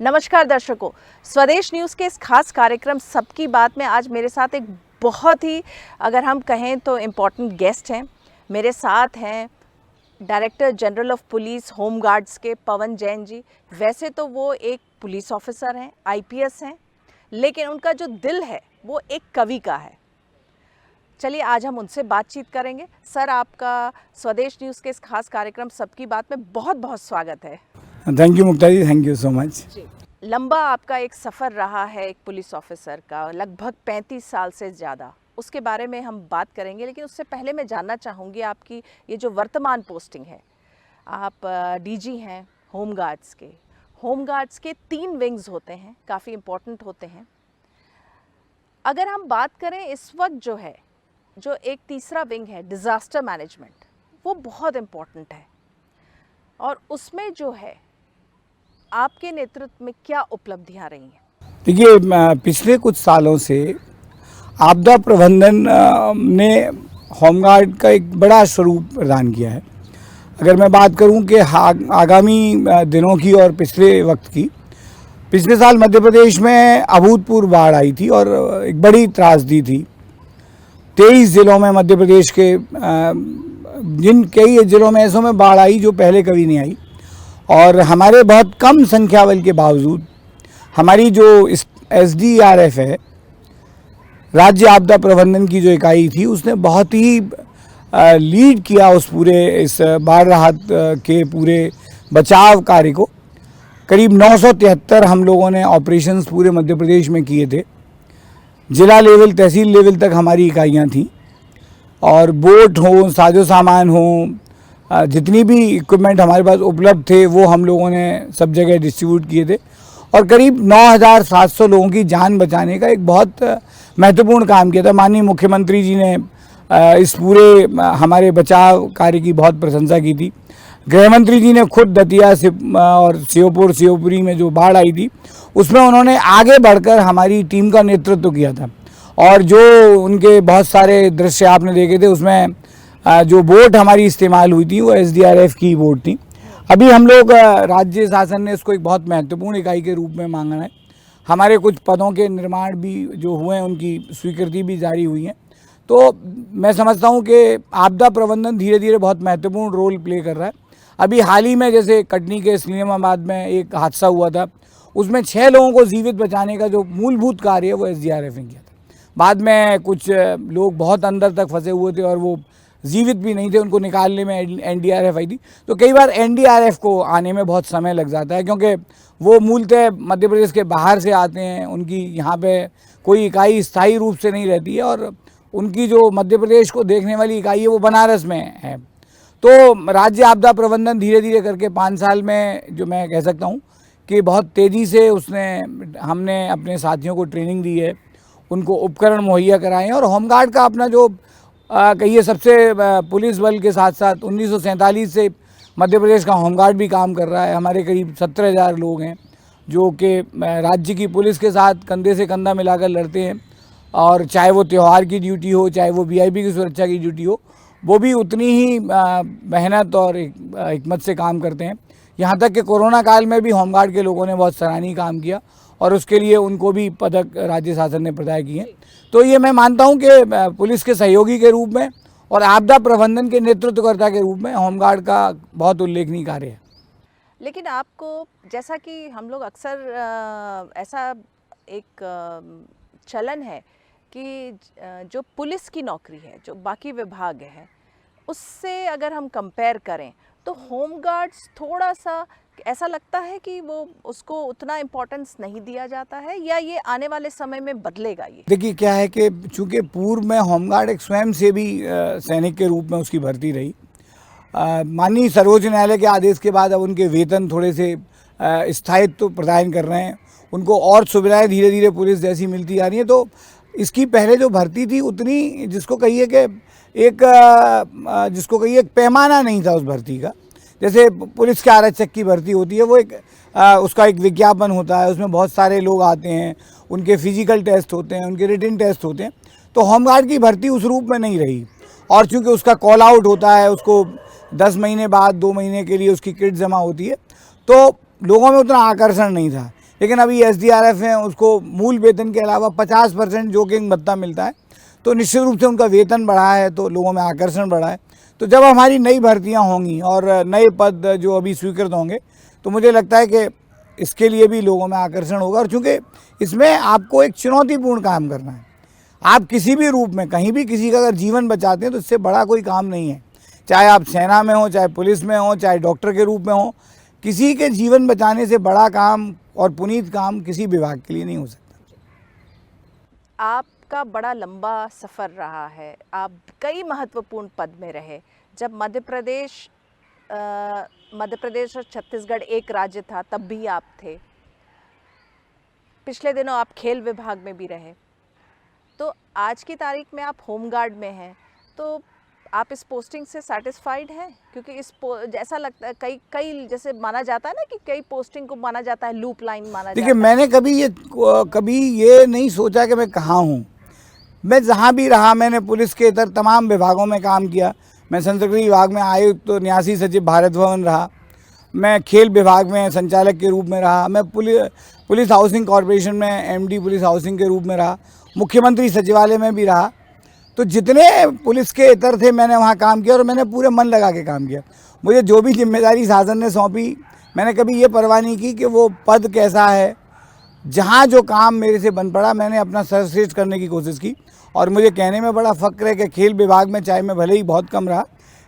नमस्कार दर्शकों, स्वदेश न्यूज़ के इस खास कार्यक्रम सबकी बात में आज मेरे साथ एक बहुत ही, अगर हम कहें तो इम्पॉर्टेंट गेस्ट हैं। मेरे साथ हैं director general of police home guards के पवन जैन जी। वैसे तो वो एक पुलिस ऑफिसर हैं, आईपीएस हैं, लेकिन उनका जो दिल है वो एक कवि का है। चलिए आज हम उनसे बातचीत करेंगे। सर, आपका स्वदेश न्यूज़ के इस खास कार्यक्रम सबकी बात में बहुत बहुत स्वागत है। Thank you Mukta ji, thank you so much. लंबा आपका एक सफ़र रहा है एक पुलिस ऑफिसर का, लगभग 35 साल से ज़्यादा। उसके बारे में हम बात करेंगे, लेकिन उससे पहले मैं जानना चाहूँगी आपकी ये जो वर्तमान पोस्टिंग है। आप डीजी हैं होम गार्ड्स के। होम गार्ड्स के 3 विंग्स होते हैं, काफ़ी इम्पोर्टेंट होते हैं। अगर हम बात करें इस वक्त जो एक तीसरा विंग है डिज़ास्टर मैनेजमेंट, वो बहुत इम्पोर्टेंट है। और उसमें जो है आपके नेतृत्व में क्या उपलब्धियां रही हैं? देखिए, पिछले कुछ सालों से आपदा प्रबंधन ने होमगार्ड का एक बड़ा स्वरूप प्रदान किया है। अगर मैं बात करूं कि आगामी दिनों की और पिछले वक्त की, पिछले साल मध्य प्रदेश में अभूतपूर्व बाढ़ आई थी और एक बड़ी त्रासदी थी। 23 ज़िलों में मध्य प्रदेश के जिन कई ज़िलों में ऐसों में बाढ़ आई जो पहले कभी नहीं आई। और हमारे बहुत कम संख्या बल के बावजूद हमारी जो SDRF है, राज्य आपदा प्रबंधन की जो इकाई थी, उसने बहुत ही लीड किया उस पूरे इस बाढ़ राहत के पूरे बचाव कार्य को। करीब 973 हम लोगों ने ऑपरेशंस पूरे मध्य प्रदेश में किए थे। जिला लेवल, तहसील लेवल तक हमारी इकाइयाँ थीं और बोट हो, साजो सामान हो, जितनी भी इक्विपमेंट हमारे पास उपलब्ध थे वो हम लोगों ने सब जगह डिस्ट्रीब्यूट किए थे। और करीब 9,700 लोगों की जान बचाने का एक बहुत महत्वपूर्ण काम किया था। माननीय मुख्यमंत्री जी ने इस पूरे हमारे बचाव कार्य की बहुत प्रशंसा की थी। गृह मंत्री जी ने खुद दतिया और शिवपुरी में जो बाढ़ आई थी उसमें उन्होंने आगे बढ़कर हमारी टीम का नेतृत्व किया था। और जो उनके बहुत सारे दृश्य आपने देखे थे, उसमें जो बोट हमारी इस्तेमाल हुई थी वो SDRF की बोट थी। अभी हम लोग राज्य शासन ने इसको एक बहुत महत्वपूर्ण इकाई के रूप में मांगा है। हमारे कुछ पदों के निर्माण भी जो हुए हैं, उनकी स्वीकृति भी जारी हुई है। तो मैं समझता हूँ कि आपदा प्रबंधन धीरे धीरे बहुत महत्वपूर्ण रोल प्ले कर रहा है। अभी हाल ही में जैसे कटनी के इस्लामाबाद में एक हादसा हुआ था, उसमें 6 लोगों को जीवित बचाने का जो मूलभूत कार्य है वो SDRF ने किया था। बाद में कुछ लोग बहुत अंदर तक फंसे हुए थे और वो जीवित भी नहीं थे, उनको निकालने में NDRF आई थी। तो कई बार NDRF को आने में बहुत समय लग जाता है, क्योंकि वो मूलतः मध्य प्रदेश के बाहर से आते हैं। उनकी यहाँ पे कोई इकाई स्थायी रूप से नहीं रहती है और उनकी जो मध्य प्रदेश को देखने वाली इकाई है वो बनारस में है। तो राज्य आपदा प्रबंधन धीरे धीरे करके 5 साल में, जो मैं कह सकता हूँ कि बहुत तेज़ी से हमने अपने साथियों को ट्रेनिंग दी है, उनको उपकरण मुहैया कराए हैं। और होमगार्ड का अपना जो कहिए सबसे पुलिस बल के साथ साथ 1947 से मध्य प्रदेश का होमगार्ड भी काम कर रहा है। हमारे करीब 17,000 लोग हैं जो कि राज्य की पुलिस के साथ कंधे से कंधा मिलाकर लड़ते हैं। और चाहे वो त्यौहार की ड्यूटी हो, चाहे वो VIP की सुरक्षा की ड्यूटी हो, वो भी उतनी ही मेहनत और हिकमत से काम करते हैं। यहाँ तक कि कोरोना काल में भी होमगार्ड के लोगों ने बहुत सराहनीय काम किया और उसके लिए उनको भी पदक राज्य शासन ने प्रदान किए। तो ये मैं मानता हूँ कि पुलिस के सहयोगी के रूप में और आपदा प्रबंधन के नेतृत्वकर्ता के रूप में होमगार्ड का बहुत उल्लेखनीय कार्य है। लेकिन आपको, जैसा कि हम लोग अक्सर ऐसा एक चलन है कि जो पुलिस की नौकरी है, जो बाकी विभाग है, उससे अगर हम कंपेयर करें तो होम गार्ड्स थोड़ा सा ऐसा लगता है कि वो उसको उतना इम्पोर्टेंस नहीं दिया जाता है, या ये आने वाले समय में बदलेगा? ये देखिए, क्या है कि चूँकि पूर्व में होमगार्ड एक स्वयंसेवी सैनिक के रूप में उसकी भर्ती रही। माननीय सर्वोच्च न्यायालय के आदेश के बाद अब उनके वेतन थोड़े से स्थायित्व प्रदान कर रहे हैं, उनको और सुविधाएं धीरे धीरे पुलिस जैसी मिलती जा रही हैं। तो इसकी पहले जो भर्ती थी उतनी, जिसको कहिए एक पैमाना नहीं था उस भर्ती का। जैसे पुलिस के आरक्षक की भर्ती होती है, वो उसका एक विज्ञापन होता है, उसमें बहुत सारे लोग आते हैं, उनके फिजिकल टेस्ट होते हैं, उनके रिटन टेस्ट होते हैं। तो होमगार्ड की भर्ती उस रूप में नहीं रही। और चूँकि उसका कॉल आउट होता है, उसको 10 महीने बाद 2 महीने के लिए उसकी किट जमा होती है, तो लोगों में उतना आकर्षण नहीं था। लेकिन अभी SDRF हैं, उसको मूल वेतन के अलावा 50% जो कि भत्ता मिलता है, तो निश्चित रूप से उनका वेतन बढ़ा है, तो लोगों में आकर्षण बढ़ा है। तो जब हमारी नई भर्तियां होंगी और नए पद जो अभी स्वीकृत होंगे, तो मुझे लगता है कि इसके लिए भी लोगों में आकर्षण होगा। और चूँकि इसमें आपको एक चुनौतीपूर्ण काम करना है, आप किसी भी रूप में कहीं भी किसी का अगर जीवन बचाते हैं तो इससे बड़ा कोई काम नहीं है। चाहे आप सेना में हो, चाहे पुलिस में हो, चाहे डॉक्टर के रूप में हो, किसी के जीवन बचाने से बड़ा काम और पुनीत काम किसी विभाग के लिए नहीं हो सकता। आपका बड़ा लंबा सफ़र रहा है, आप कई महत्वपूर्ण पद में रहे। जब मध्य प्रदेश और छत्तीसगढ़ एक राज्य था, तब भी आप थे। पिछले दिनों आप खेल विभाग में भी रहे। तो आज की तारीख में आप होमगार्ड में हैं, तो आप इस पोस्टिंग से सेटिस्फाइड हैं? क्योंकि जैसा लगता है कई जैसे माना जाता है ना कि कई पोस्टिंग को माना जाता है लूप लाइन माना जाता है। देखिए, मैंने कभी ये नहीं सोचा कि मैं कहाँ हूँ। मैं जहाँ भी रहा, मैंने पुलिस के इतर तमाम विभागों में काम किया। मैं संस्कृति विभाग में आयुक्त तो न्यासी सचिव भारत भवन रहा, मैं खेल विभाग में संचालक के रूप में रहा, मैं पुलिस हाउसिंग कॉरपोरेशन में MD पुलिस हाउसिंग के रूप में रहा, मुख्यमंत्री सचिवालय में भी रहा। तो जितने पुलिस के इतर थे मैंने वहाँ काम किया और मैंने पूरे मन लगा के काम किया। मुझे जो भी जिम्मेदारी शासन ने सौंपी, मैंने कभी ये परवाह नहीं की कि वो पद कैसा है। जहाँ जो काम मेरे से बन पड़ा, मैंने अपना सर्वश्रेष्ठ करने की कोशिश की। और मुझे कहने में बड़ा फ़ख्र है कि खेल विभाग में चाहे मैं भले ही बहुत कम रहा,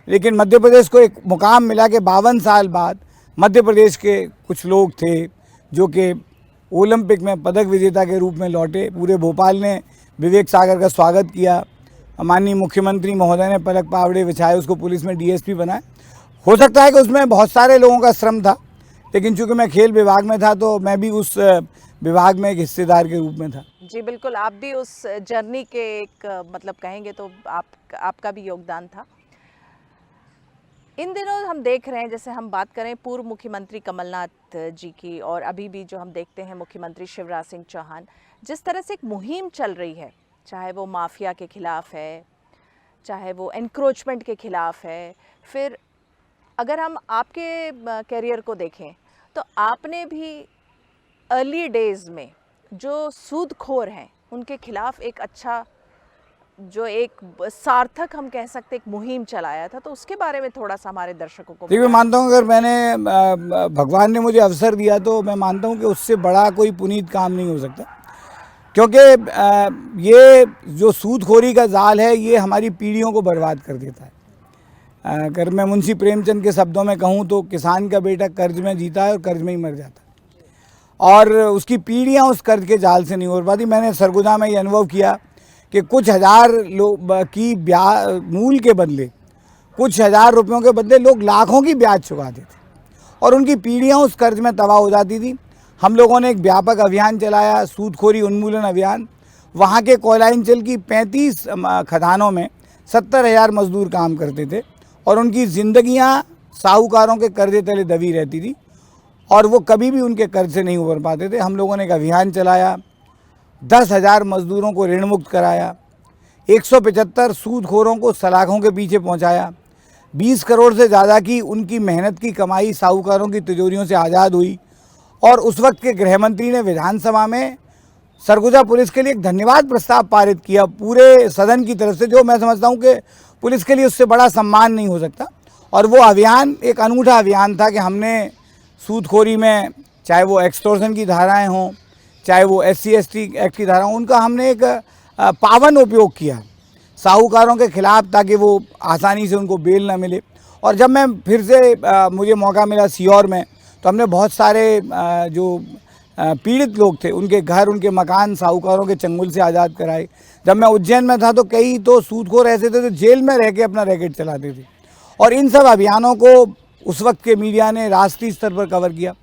लेकिन मध्य प्रदेश को एक मुकाम मिला कि 52 साल बाद मध्य प्रदेश के कुछ लोग थे जो कि ओलंपिक में पदक विजेता के रूप में लौटे। पूरे भोपाल ने विवेक सागर का स्वागत किया। माननीय मुख्यमंत्री महोदय ने पलक पावड़े बिछाए, उसको पुलिस में DSP बनाए। हो सकता है कि उसमें बहुत सारे लोगों का श्रम था, लेकिन चूंकि मैं खेल विभाग में था तो मैं भी उस विभाग में एक हिस्सेदार के रूप में था। जी बिल्कुल, आप भी उस जर्नी के एक मतलब कहेंगे तो आपका भी योगदान था। इन दिनों हम देख रहे हैं, जैसे हम बात करें पूर्व मुख्यमंत्री कमलनाथ जी की और अभी भी जो हम देखते हैं मुख्यमंत्री शिवराज सिंह चौहान, जिस तरह से एक मुहिम चल रही है, चाहे वो माफिया के खिलाफ है, चाहे वो एनक्रोचमेंट के खिलाफ है। फिर अगर हम आपके कैरियर को देखें तो आपने भी अर्ली डेज़ में जो सूदखोर हैं उनके खिलाफ एक अच्छा, जो एक सार्थक हम कह सकते एक मुहिम चलाया था, तो उसके बारे में थोड़ा सा हमारे दर्शकों को। देखिए, मैं मानता हूँ अगर भगवान ने मुझे अवसर दिया तो मैं मानता हूँ कि उससे बड़ा कोई पुनीत काम नहीं हो सकता। क्योंकि ये जो सूदखोरी का जाल है, ये हमारी पीढ़ियों को बर्बाद कर देता है। अगर मैं मुंशी प्रेमचंद के शब्दों में कहूँ तो किसान का बेटा कर्ज में जीता है और कर्ज में ही मर जाता है, और उसकी पीढ़ियाँ उस कर्ज के जाल से नहीं उबर पाती। मैंने सरगुजा में ये अनुभव किया कि कुछ हज़ार लोग की मूल के बदले, कुछ हज़ार रुपयों के बदले लोग लाखों की ब्याज चुकाते थे और उनकी पीढ़ियाँ उस कर्ज में तबाह हो जाती थी। हम लोगों ने एक व्यापक अभियान चलाया, सूदखोरी उन्मूलन अभियान। वहाँ के कोयलांचल की 35 खदानों में 70,000 मजदूर काम करते थे और उनकी ज़िंदगियाँ साहूकारों के कर्जे तले दबी रहती थी और वो कभी भी उनके कर्ज से नहीं उबर पाते थे। हम लोगों ने एक अभियान चलाया, 10,000 मजदूरों को ऋण मुक्त कराया, 175 सूदखोरों को सलाखों के पीछे पहुंचाया, 20 करोड़ से ज़्यादा की उनकी मेहनत की कमाई साहूकारों की तिजोरियों से आज़ाद हुई। और उस वक्त के गृह मंत्री ने विधानसभा में सरगुजा पुलिस के लिए एक धन्यवाद प्रस्ताव पारित किया पूरे सदन की तरफ से, जो मैं समझता हूँ कि पुलिस के लिए उससे बड़ा सम्मान नहीं हो सकता। और वो अभियान एक अनूठा अभियान था कि हमने सूदखोरी में, चाहे वो एक्सटॉर्शन की धाराएं हों, चाहे वो SC/ST एक्ट की धारा, उनका हमने एक पावन उपयोग किया साहूकारों के खिलाफ, ताकि वो आसानी से उनको बेल ना मिले। और जब मैं फिर से मुझे मौका मिला सीहोर में, तो हमने बहुत सारे जो पीड़ित लोग थे उनके घर, उनके मकान साहूकारों के चंगुल से आज़ाद कराए। जब मैं उज्जैन में था तो कई तो सूदखोर ऐसे थे जो जेल में रह के अपना रैकेट चलाते थे। और इन सब अभियानों को उस वक्त के मीडिया ने राष्ट्रीय स्तर पर कवर किया,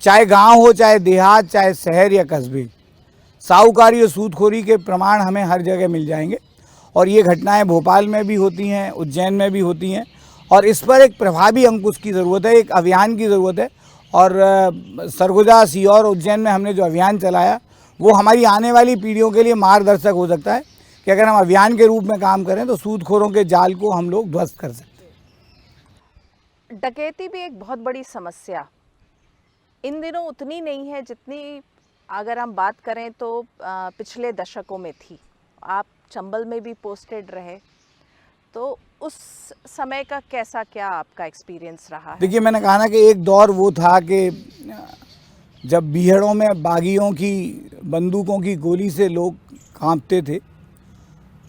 चाहे गांव हो, चाहे देहात, चाहे शहर या कस्बे। साहूकारी और सूदखोरी के प्रमाण हमें हर जगह मिल जाएंगे और ये घटनाएं भोपाल में भी होती हैं, उज्जैन में भी होती हैं। और इस पर एक प्रभावी अंकुश की ज़रूरत है, एक अभियान की ज़रूरत है। और सरगुजा, सीहोर, उज्जैन में हमने जो अभियान चलाया वो हमारी आने वाली पीढ़ियों के लिए मार्गदर्शक हो सकता है कि अगर हम अभियान के रूप में काम करें तो सूदखोरों के जाल को हम लोग ध्वस्त कर सकते हैं। डकैती भी एक बहुत बड़ी समस्या इन दिनों उतनी नहीं है जितनी अगर हम बात करें तो पिछले दशकों में थी। आप चंबल में भी पोस्टेड रहे, तो उस समय का कैसा क्या आपका एक्सपीरियंस रहा है? देखिए, मैंने कहा ना कि एक दौर वो था कि जब बीहड़ों में बागियों की बंदूकों की गोली से लोग कांपते थे,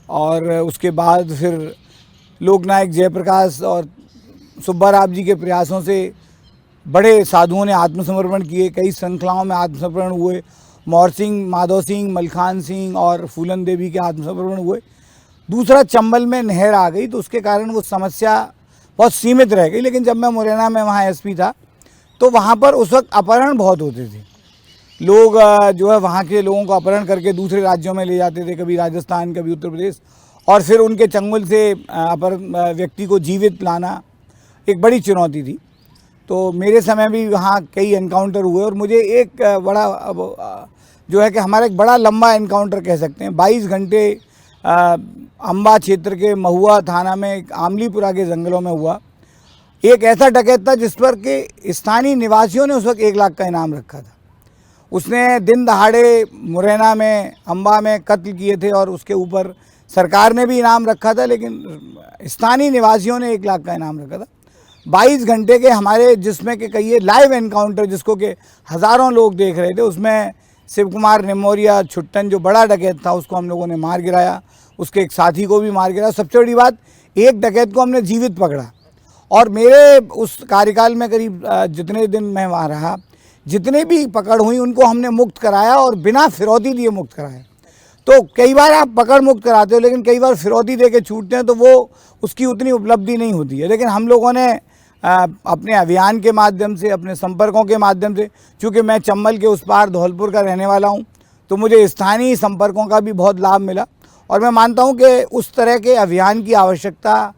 और उसके बाद फिर लोकनायक जयप्रकाश और सुब्बाराव जी के प्रयासों से बड़े साधुओं ने आत्मसमर्पण किए, कई श्रृंखलाओं में आत्मसमर्पण हुए। मौर सिंह, माधव सिंह, मलखान सिंह और फूलन देवी के आत्मसमर्पण हुए। दूसरा, चंबल में नहर आ गई तो उसके कारण वो समस्या बहुत सीमित रह गई। लेकिन जब मैं मुरैना में वहाँ एसपी था तो वहाँ पर उस वक्त अपहरण बहुत होते थे। लोग जो है वहाँ के लोगों को अपहरण करके दूसरे राज्यों में ले जाते थे, कभी राजस्थान, कभी उत्तर प्रदेश, और फिर उनके चंगुल से अपहरण व्यक्ति को जीवित लाना एक बड़ी चुनौती थी। तो मेरे समय भी वहाँ कई एनकाउंटर हुए, और मुझे एक बड़ा जो है कि हमारा एक बड़ा लंबा एनकाउंटर कह सकते हैं, 22 घंटे अम्बा क्षेत्र के महुआ थाना में आमलीपुरा के जंगलों में हुआ। एक ऐसा डकैत था जिस पर कि स्थानीय निवासियों ने उस वक्त 1 लाख का इनाम रखा था। उसने दिन दहाड़े मुरैना में, अम्बा में कत्ल किए थे, और उसके ऊपर सरकार ने भी इनाम रखा था, लेकिन स्थानीय निवासियों ने 1 लाख का इनाम रखा था। 22 घंटे के हमारे, जिसमें कि कई लाइव एनकाउंटर जिसको कि हज़ारों लोग देख रहे थे, उसमें शिव कुमार निमोरिया छुट्टन जो बड़ा डकैत था उसको हम लोगों ने मार गिराया, उसके एक साथी को भी मार गिराया। सबसे बड़ी बात, एक डकैत को हमने जीवित पकड़ा। और मेरे उस कार्यकाल में करीब जितने दिन मैं वहाँ रहा, जितने भी पकड़ हुई उनको हमने मुक्त कराया, और बिना फिरौती दिए मुक्त कराया। तो कई बार आप पकड़ मुक्त कराते हो, लेकिन कई बार फिरौती दे के छूटते हैं तो वो उसकी उतनी उपलब्धि नहीं होती है। लेकिन हम लोगों ने अपने अभियान के माध्यम से, अपने संपर्कों के माध्यम से, चूँकि मैं चंबल के उस पार धौलपुर का रहने वाला हूँ, तो मुझे स्थानीय संपर्कों का भी बहुत लाभ मिला। और मैं मानता हूँ कि उस तरह के अभियान की आवश्यकता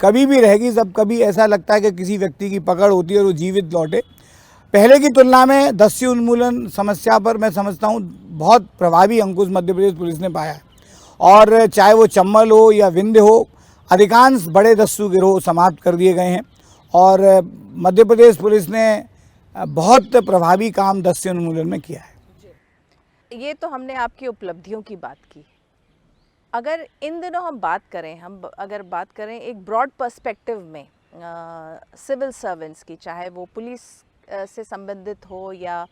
कभी भी रहेगी, जब कभी ऐसा लगता है कि किसी व्यक्ति की पकड़ होती है और वो जीवित लौटे। पहले की तुलना में दस्यु उन्मूलन समस्या पर मैं समझता हूँ बहुत प्रभावी अंकुश मध्य प्रदेश पुलिस ने पाया है। और चाहे वो चंबल हो या विंध्य हो, अधिकांश बड़े दस्यु गिरोह समाप्त कर दिए गए हैं, और मध्य प्रदेश पुलिस ने बहुत प्रभावी काम दस्यु उन्मूलन में किया है। ये तो हमने आपकी उपलब्धियों की बात की। अगर इन दिनों हम अगर बात करें एक ब्रॉड पर्सपेक्टिव में सिविल सर्वेंट्स की, चाहे वो पुलिस से संबंधित हो या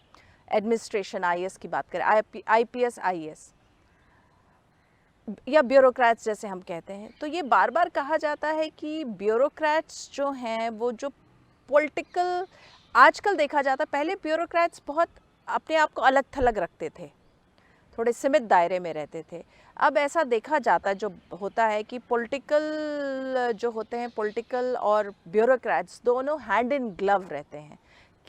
एडमिनिस्ट्रेशन, आईएएस की बात करें, आईपीएस, आईएएस या ब्यूरोक्रेट्स जैसे हम कहते हैं, तो ये बार बार कहा जाता है कि ब्यूरोक्रेट्स जो हैं वो जो पॉलिटिकल, आजकल देखा जाता है, पहले ब्यूरोक्रेट्स बहुत अपने आप को अलग थलग रखते थे, थोड़े सीमित दायरे में रहते थे। अब ऐसा देखा जाता है, जो होता है कि पॉलिटिकल जो होते हैं, पॉलिटिकल और ब्यूरोक्रेट्स दोनों हैंड इन ग्लव रहते हैं।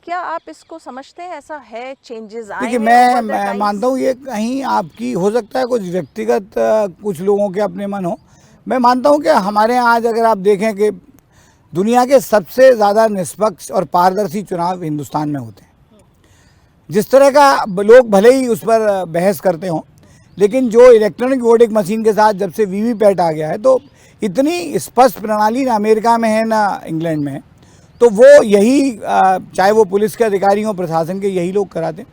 क्या आप इसको समझते हैं, ऐसा है, चेंजेस आए हैं? देखिए, मैं मानता हूँ ये कहीं आपकी हो सकता है कुछ व्यक्तिगत कुछ लोगों के अपने मन हो। मैं मानता हूँ कि हमारे यहाँ आज अगर आप देखें कि दुनिया के सबसे ज़्यादा निष्पक्ष और पारदर्शी चुनाव हिंदुस्तान में होते हैं। जिस तरह का लोग भले ही उस पर बहस करते हों, लेकिन जो इलेक्ट्रॉनिक वोटिंग मशीन के साथ जब से वीवीपैट आ गया है, तो इतनी स्पष्ट प्रणाली ना अमेरिका में है ना इंग्लैंड में है। तो वो यही चाहे वो पुलिस के अधिकारी हों, प्रशासन के, यही लोग कराते हैं।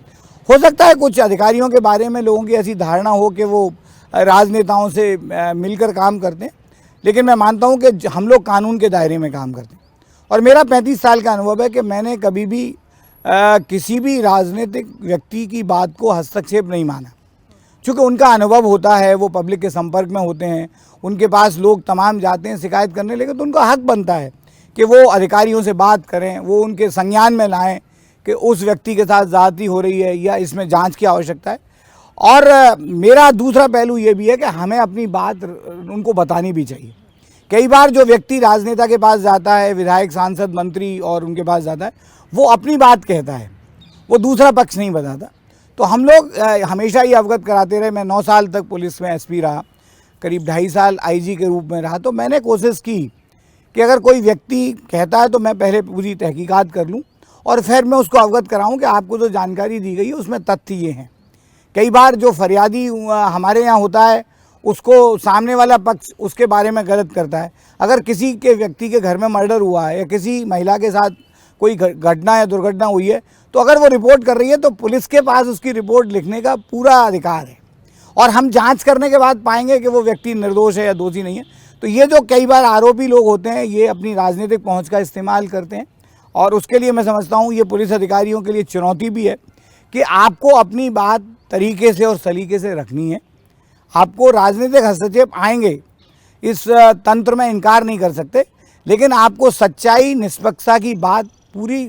हो सकता है कुछ अधिकारियों के बारे में लोगों की ऐसी धारणा हो कि वो राजनेताओं से मिलकर काम करते हैं, लेकिन मैं मानता हूं कि हम लोग कानून के दायरे में काम करते हैं। और मेरा 35 साल का अनुभव है कि मैंने कभी भी किसी भी राजनीतिक व्यक्ति की बात को हस्तक्षेप नहीं माना, क्योंकि उनका अनुभव होता है, वो पब्लिक के संपर्क में होते हैं, उनके पास लोग तमाम जाते हैं शिकायत करने, लेकिन तो उनका हक बनता है कि वो अधिकारियों से बात करें, वो उनके संज्ञान में लाएं कि उस व्यक्ति के साथ ज़्यादती हो रही है या इसमें जांच की आवश्यकता है। और मेरा दूसरा पहलू ये भी है कि हमें अपनी बात उनको बतानी भी चाहिए। कई बार जो व्यक्ति राजनेता के पास जाता है, विधायक, सांसद, मंत्री, और उनके पास जाता है, वो अपनी बात कहता है, वो दूसरा पक्ष नहीं बताता। तो हम लोग हमेशा ही अवगत कराते रहे। मैं 9 साल तक पुलिस में एसपी रहा, करीब 2.5 साल आईजी के रूप में रहा। तो मैंने कोशिश की कि अगर कोई व्यक्ति कहता है तो मैं पहले पूरी तहकीकात कर लूं, और फिर मैं उसको अवगत कराऊं कि आपको जो जानकारी दी गई है उसमें तथ्य ये हैं। कई बार जो फरियादी हमारे यहाँ होता है, उसको सामने वाला पक्ष उसके बारे में गलत करता है। अगर किसी के व्यक्ति के घर में मर्डर हुआ है या किसी महिला के साथ कोई घटना या दुर्घटना हुई है तो अगर वो रिपोर्ट कर रही है तो पुलिस के पास उसकी रिपोर्ट लिखने का पूरा अधिकार है, और हम जांच करने के बाद पाएंगे कि वो व्यक्ति निर्दोष है या दोषी नहीं है। तो ये जो कई बार आरोपी लोग होते हैं ये अपनी राजनीतिक पहुंच का इस्तेमाल करते हैं, और उसके लिए मैं समझता हूँ ये पुलिस अधिकारियों के लिए चुनौती भी है कि आपको अपनी बात तरीके से और सलीके से रखनी है। आपको राजनीतिक हस्तक्षेप आएंगे, इस तंत्र में इनकार नहीं कर सकते, लेकिन आपको सच्चाई निष्पक्षता की बात पूरी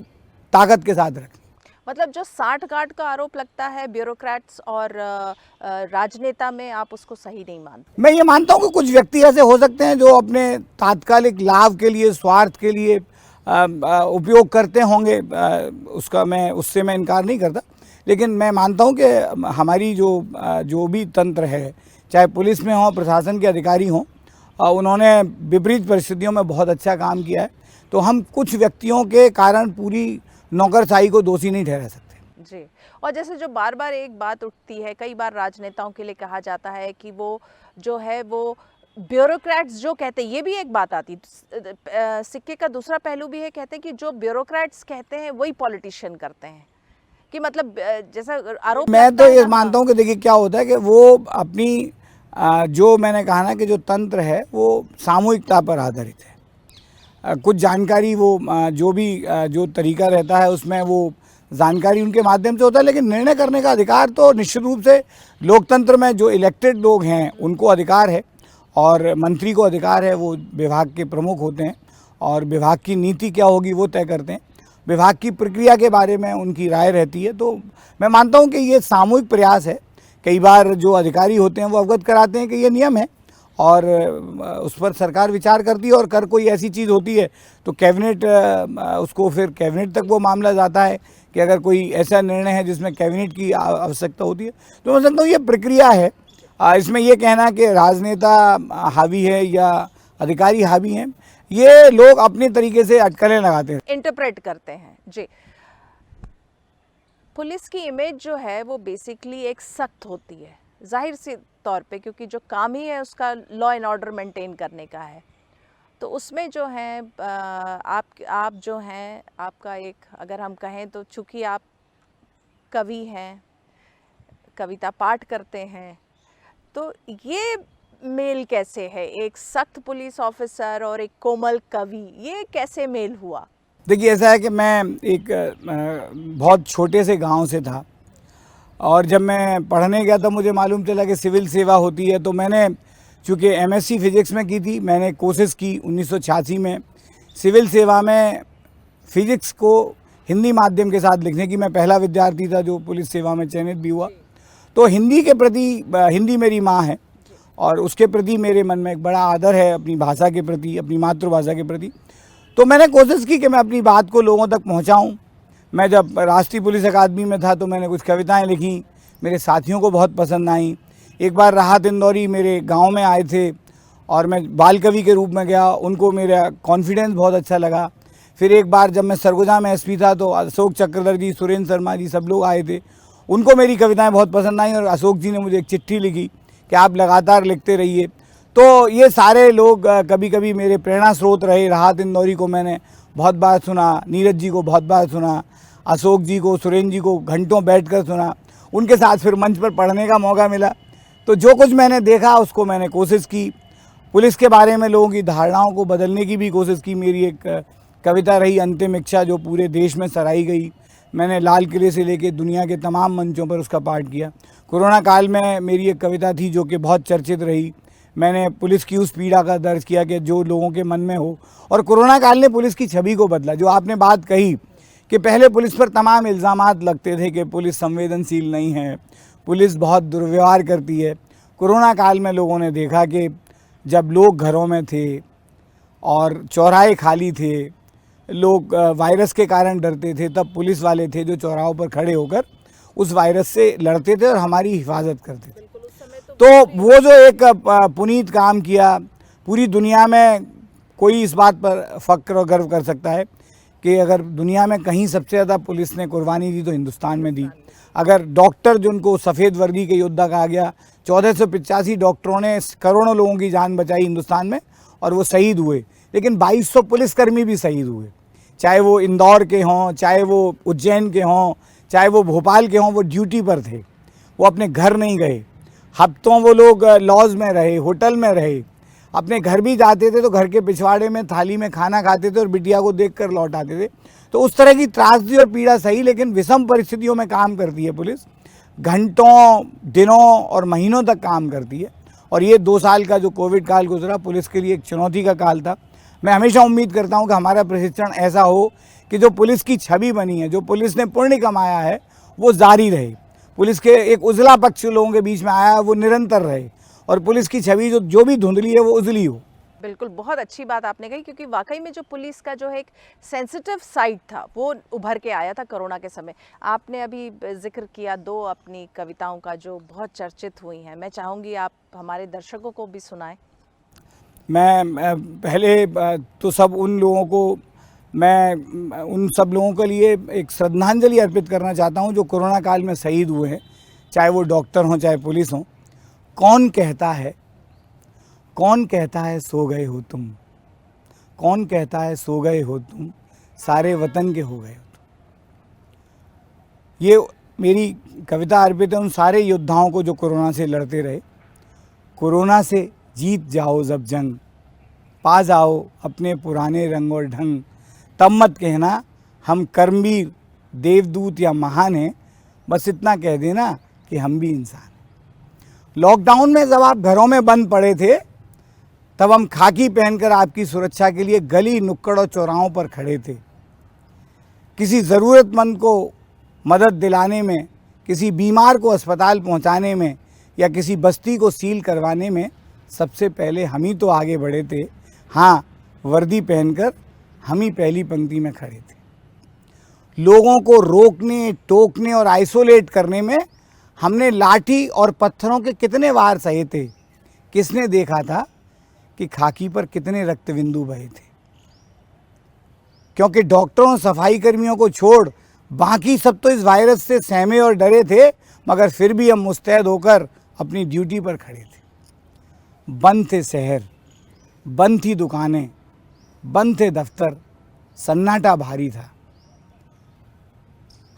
ताकत के साथ रखनी। मतलब जो साठ-गांठ का आरोप लगता है ब्यूरोक्रेट्स और राजनेता में, आप उसको सही नहीं मानते? मैं ये मानता हूँ कि कुछ व्यक्ति ऐसे हो सकते हैं जो अपने तात्कालिक लाभ के लिए, स्वार्थ के लिए उपयोग करते होंगे, उससे मैं इनकार नहीं करता, लेकिन मैं मानता हूँ कि हमारी जो भी तंत्र है, चाहे पुलिस में हो, प्रशासन के अधिकारी हों, उन्होंने विपरीत परिस्थितियों में बहुत अच्छा काम किया है। तो हम कुछ व्यक्तियों के कारण पूरी नौकरशाही को दोषी नहीं ठहरा सकते। जी, और जैसे जो बार बार एक बात उठती है, कई बार राजनेताओं के लिए कहा जाता है कि वो जो है वो ब्यूरोक्रेट्स जो कहते हैं, ये भी एक बात आती है, सिक्के का दूसरा पहलू भी है, कहते हैं कि जो ब्यूरोक्रेट्स कहते हैं वही पॉलिटिशियन करते हैं, कि मतलब जैसा आरोप मैं तो ये मानता हूँ कि देखिए क्या होता है कि वो अपनी जो मैंने कहा ना कि जो तंत्र है वो सामूहिकता पर आधारित है। कुछ जानकारी वो जो तरीका रहता है उसमें वो जानकारी उनके माध्यम से होता है, लेकिन निर्णय करने का अधिकार तो निश्चित रूप से लोकतंत्र में जो इलेक्टेड लोग हैं उनको अधिकार है, और मंत्री को अधिकार है, वो विभाग के प्रमुख होते हैं और विभाग की नीति क्या होगी वो तय करते हैं, विभाग की प्रक्रिया के बारे में उनकी राय रहती है। तो मैं मानता हूँ कि ये सामूहिक प्रयास है। कई बार जो अधिकारी होते हैं वो अवगत कराते हैं कि ये नियम है और उस पर सरकार विचार करती है, और कर कोई ऐसी चीज़ होती है तो कैबिनेट उसको फिर कैबिनेट तक वो मामला जाता है कि अगर कोई ऐसा निर्णय है जिसमें कैबिनेट की आवश्यकता होती है। तो मैं समझता हूँ ये प्रक्रिया है। इसमें ये कहना कि राजनेता हावी है या अधिकारी हावी हैं, ये लोग अपने तरीके से अटकलें लगाते हैं, इंटरप्रेट करते हैं। जी, पुलिस की इमेज जो है वो बेसिकली एक सख्त होती है, जाहिर सी तौर पे, क्योंकि जो काम ही है उसका लॉ एंड ऑर्डर मेंटेन करने का है। तो उसमें जो है आप जो हैं, आपका एक, अगर हम कहें तो चूँकि आप कवि हैं, कविता पाठ करते हैं, तो ये मेल कैसे है, एक सख्त पुलिस ऑफिसर और एक कोमल कवि, ये कैसे मेल हुआ? देखिए ऐसा है कि मैं एक बहुत छोटे से गांव से था, और जब मैं पढ़ने गया था मुझे मालूम चला कि सिविल सेवा होती है। तो मैंने चूँकि एमएससी फिज़िक्स में की थी, मैंने कोशिश की 1986 में सिविल सेवा में फिज़िक्स को हिंदी माध्यम के साथ लिखने की। मैं पहला विद्यार्थी था जो पुलिस सेवा में चयनित भी हुआ। तो हिंदी के प्रति, हिंदी मेरी माँ है और उसके प्रति मेरे मन में एक बड़ा आदर है, अपनी भाषा के प्रति, अपनी मातृभाषा के प्रति। तो मैंने कोशिश की कि मैं अपनी बात को लोगों तक पहुंचाऊं। मैं जब राष्ट्रीय पुलिस अकादमी में था तो मैंने कुछ कविताएं लिखी, मेरे साथियों को बहुत पसंद आई। एक बार राहत इंदौरी मेरे गांव में आए थे और मैं बाल कवि के रूप में गया, उनको मेरा कॉन्फिडेंस बहुत अच्छा लगा। फिर एक बार जब मैं सरगुजा में एसपी था तो अशोक चक्रधर जी, सुरेंद्र शर्मा जी, सब लोग आए थे, उनको मेरी कविताएँ बहुत पसंद आई और अशोक जी ने मुझे एक चिट्ठी लिखी कि आप लगातार लिखते रहिए। तो ये सारे लोग कभी कभी मेरे प्रेरणा स्रोत रहे। राहत इंदौरी को मैंने बहुत बार सुना, नीरज जी को बहुत बार सुना, अशोक जी को, सुरेंद्र जी को घंटों बैठकर सुना, उनके साथ फिर मंच पर पढ़ने का मौका मिला। तो जो कुछ मैंने देखा उसको मैंने कोशिश की, पुलिस के बारे में लोगों की धारणाओं को बदलने की भी कोशिश की। मेरी एक कविता रही अंतिम इच्छा, जो पूरे देश में सराही गई। मैंने लाल किले से लेकर दुनिया के तमाम मंचों पर उसका पाठ किया। कोरोना काल में मेरी एक कविता थी जो कि बहुत चर्चित रही। मैंने पुलिस की उस पीड़ा का दर्ज किया कि जो लोगों के मन में हो, और कोरोना काल ने पुलिस की छवि को बदला। जो आपने बात कही कि पहले पुलिस पर तमाम इल्ज़ामात लगते थे कि पुलिस संवेदनशील नहीं है, पुलिस बहुत दुर्व्यवहार करती है। कोरोना काल में लोगों ने देखा कि जब लोग घरों में थे और चौराहे खाली थे, लोग वायरस के कारण डरते थे, तब पुलिस वाले थे जो चौराहों पर खड़े होकर उस वायरस से लड़ते थे और हमारी हिफाजत करते थे। तो वो जो एक पुनीत काम किया, पूरी दुनिया में कोई इस बात पर फक्र और गर्व कर सकता है कि अगर दुनिया में कहीं सबसे ज़्यादा पुलिस ने कुर्बानी दी तो हिंदुस्तान में दी। अगर डॉक्टर जिनको सफ़ेद वर्दी के योद्धा कहा गया, 1485 डॉक्टरों ने करोड़ों लोगों की जान बचाई हिंदुस्तान में और वो शहीद हुए, लेकिन 2200 पुलिसकर्मी भी शहीद हुए। चाहे वो इंदौर के हों, चाहे वो उज्जैन के हों, चाहे वो भोपाल के हों, वो ड्यूटी पर थे, वो अपने घर नहीं गए। हफ्तों वो लोग लॉज में रहे, होटल में रहे, अपने घर भी जाते थे तो घर के पिछवाड़े में थाली में खाना खाते थे और बिटिया को देखकर लौट आते थे। तो उस तरह की त्रासदी और पीड़ा सही, लेकिन विषम परिस्थितियों में काम करती है पुलिस, घंटों, दिनों और महीनों तक काम करती है। और ये 2 साल का जो कोविड काल गुजरा पुलिस के लिए एक चुनौती का काल था। मैं हमेशा उम्मीद करता हूँ कि हमारा प्रशिक्षण ऐसा हो कि जो पुलिस की छवि बनी है, जो पुलिस ने पुण्य कमाया है, वो जारी रहे। पुलिस के एक उजला पक्ष लोगों के बीच में आया है, वो निरंतर रहे, और पुलिस की छवि जो भी धुंधली है वो उजली हो। बिल्कुल, बहुत अच्छी बात आपने कही, क्योंकि वाकई में जो पुलिस का जो है एक सेंसिटिव साइड था वो उभर के आया था कोरोना के समय। आपने अभी जिक्र किया 2 अपनी कविताओं का जो बहुत चर्चित हुई हैं, मैं चाहूँगी आप हमारे दर्शकों को भी सुनाएं। मैं पहले तो सब उन लोगों को, मैं उन सब लोगों के लिए एक श्रद्धांजलि अर्पित करना चाहता हूं जो कोरोना काल में शहीद हुए हैं, चाहे वो डॉक्टर हों, चाहे पुलिस हों। कौन कहता है सो गए हो तुम, कौन कहता है सो गए हो तुम, सारे वतन के हो गए हो तुम। ये मेरी कविता अर्पित है उन सारे योद्धाओं को जो कोरोना से लड़ते रहे। कोरोना से जीत जाओ जब जंग, पा जाओ अपने पुराने रंग और ढंग, तब मत कहना हम कर्मवीर, देवदूत या महान हैं, बस इतना कह देना कि हम भी इंसान हैं। लॉकडाउन में जब आप घरों में बंद पड़े थे, तब हम खाकी पहनकर आपकी सुरक्षा के लिए गली, नुक्कड़ और चौराहों पर खड़े थे। किसी ज़रूरतमंद को मदद दिलाने में, किसी बीमार को अस्पताल पहुंचाने में या किसी बस्ती को सील करवाने में सबसे पहले हम ही तो आगे बढ़े थे। हाँ, वर्दी पहनकर हम ही पहली पंक्ति में खड़े थे। लोगों को रोकने, टोकने और आइसोलेट करने में हमने लाठी और पत्थरों के कितने वार सहे थे। किसने देखा था कि खाकी पर कितने रक्त बिंदु बहे थे। क्योंकि डॉक्टरों, सफाई कर्मियों को छोड़ बाकी सब तो इस वायरस से सहमे और डरे थे, मगर फिर भी हम मुस्तैद होकर अपनी ड्यूटी पर खड़े थे। बंद थे शहर, बंद थी दुकानें, बंद थे दफ्तर, सन्नाटा भारी था।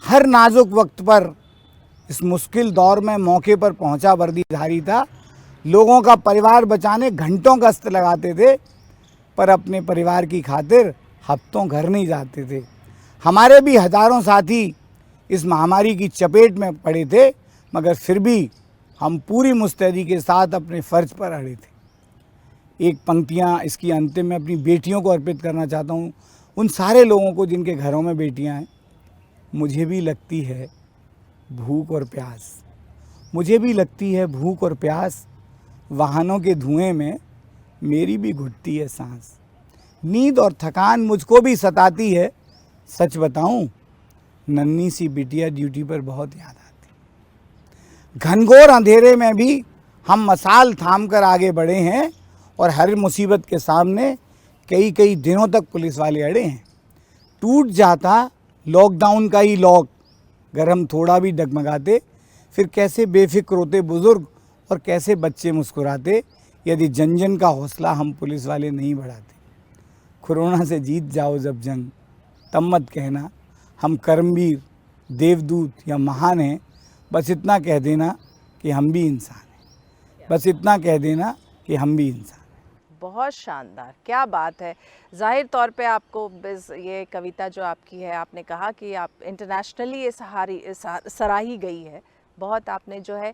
हर नाजुक वक्त पर इस मुश्किल दौर में मौके पर पहुंचा वर्दीधारी था। लोगों का परिवार बचाने घंटों गश्त लगाते थे, पर अपने परिवार की खातिर हफ्तों घर नहीं जाते थे। हमारे भी हजारों साथी इस महामारी की चपेट में पड़े थे, मगर फिर भी हम पूरी मुस्तैदी के साथ अपने फ़र्ज पर अड़े थे। एक पंक्तियाँ इसकी अंतिम में अपनी बेटियों को अर्पित करना चाहता हूँ, उन सारे लोगों को जिनके घरों में बेटियाँ हैं। मुझे भी लगती है भूख और प्यास, मुझे भी लगती है भूख और प्यास, वाहनों के धुएं में मेरी भी घुटती है सांस। नींद और थकान मुझको भी सताती है, सच बताऊं नन्ही सी बिटिया ड्यूटी पर बहुत याद आती। घनघोर अंधेरे में भी हम मसाल थाम कर आगे बढ़े हैं, और हर मुसीबत के सामने कई कई दिनों तक पुलिस वाले अड़े हैं। टूट जाता लॉकडाउन का ही लॉक, अगर हम थोड़ा भी डगमगाते, फिर कैसे बेफिक्र होते बुजुर्ग और कैसे बच्चे मुस्कुराते, यदि जन जन का हौसला हम पुलिस वाले नहीं बढ़ाते। कोरोना से जीत जाओ जब जंग, तब मत कहना हम कर्मवीर, देवदूत या महान हैं, बस इतना कह देना कि हम भी इंसान हैं, बस इतना कह देना कि हम भी इंसान हैं। बहुत शानदार, क्या बात है। जाहिर तौर पे आपको ये कविता जो आपकी है, आपने कहा कि आप इंटरनेशनली ये सराही गई है। बहुत आपने जो है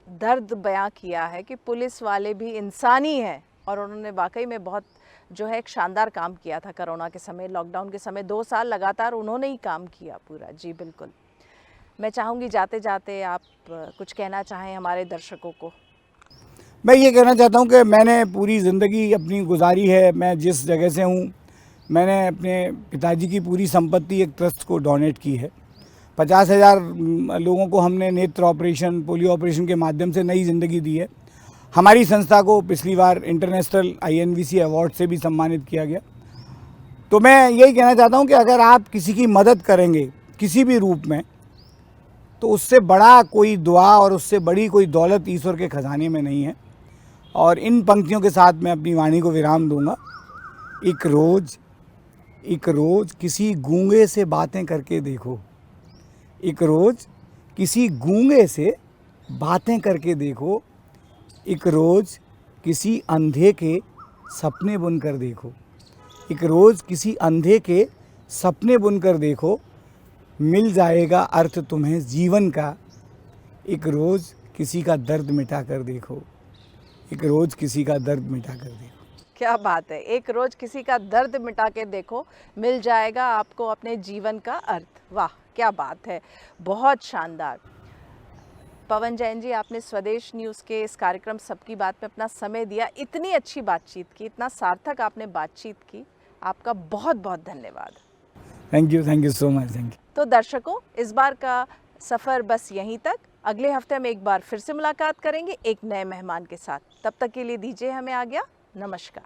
दर्द बयां किया है कि पुलिस वाले भी इंसानी हैं, और उन्होंने वाकई में बहुत जो है एक शानदार काम किया था कोरोना के समय, लॉकडाउन के समय 2 साल लगातार उन्होंने ही काम किया पूरा। जी बिल्कुल। मैं चाहूँगी जाते जाते आप कुछ कहना चाहें हमारे दर्शकों को। मैं ये कहना चाहता हूँ कि मैंने पूरी ज़िंदगी अपनी गुजारी है, मैं जिस जगह से हूँ, मैंने अपने पिताजी की पूरी संपत्ति एक ट्रस्ट को डोनेट की है। 50,000 लोगों को हमने नेत्र ऑपरेशन, पोलियो ऑपरेशन के माध्यम से नई ज़िंदगी दी है। हमारी संस्था को पिछली बार इंटरनेशनल INVC अवार्ड से भी सम्मानित किया गया। तो मैं यही कहना चाहता हूँ कि अगर आप किसी की मदद करेंगे किसी भी रूप में, तो उससे बड़ा कोई दुआ और उससे बड़ी कोई दौलत ईश्वर के खजाने में नहीं है। और इन पंक्तियों के साथ मैं अपनी वाणी को विराम दूंगा। एक रोज़ एक रोज़ किसी गूंगे से बातें करके देखो, एक रोज़ किसी गूंगे से बातें करके देखो, एक रोज़ किसी अंधे के सपने बुनकर देखो, एक रोज़ किसी अंधे के सपने बुनकर देखो, मिल जाएगा अर्थ तुम्हें जीवन का। एक रोज़ किसी का दर्द मिटा कर देखो, एक रोज़ किसी का दर्द मिटा कर देखो। क्या बात है, एक रोज किसी का दर्द मिटा के देखो, मिल जाएगा आपको अपने जीवन का अर्थ। वाह क्या बात है, बहुत शानदार। पवन जैन जी, आपने स्वदेश न्यूज़ के इस कार्यक्रम सबकी बात में अपना समय दिया, इतनी अच्छी बातचीत की, इतना सार्थक आपने बातचीत की, आपका बहुत बहुत धन्यवाद। Thank you so much, thank you. तो दर्शकों, इस बार का सफ़र बस यहीं तक। अगले हफ्ते हम एक बार फिर से मुलाकात करेंगे एक नए मेहमान के साथ। तब तक के लिए दीजिए हमें आज्ञा। नमस्कार।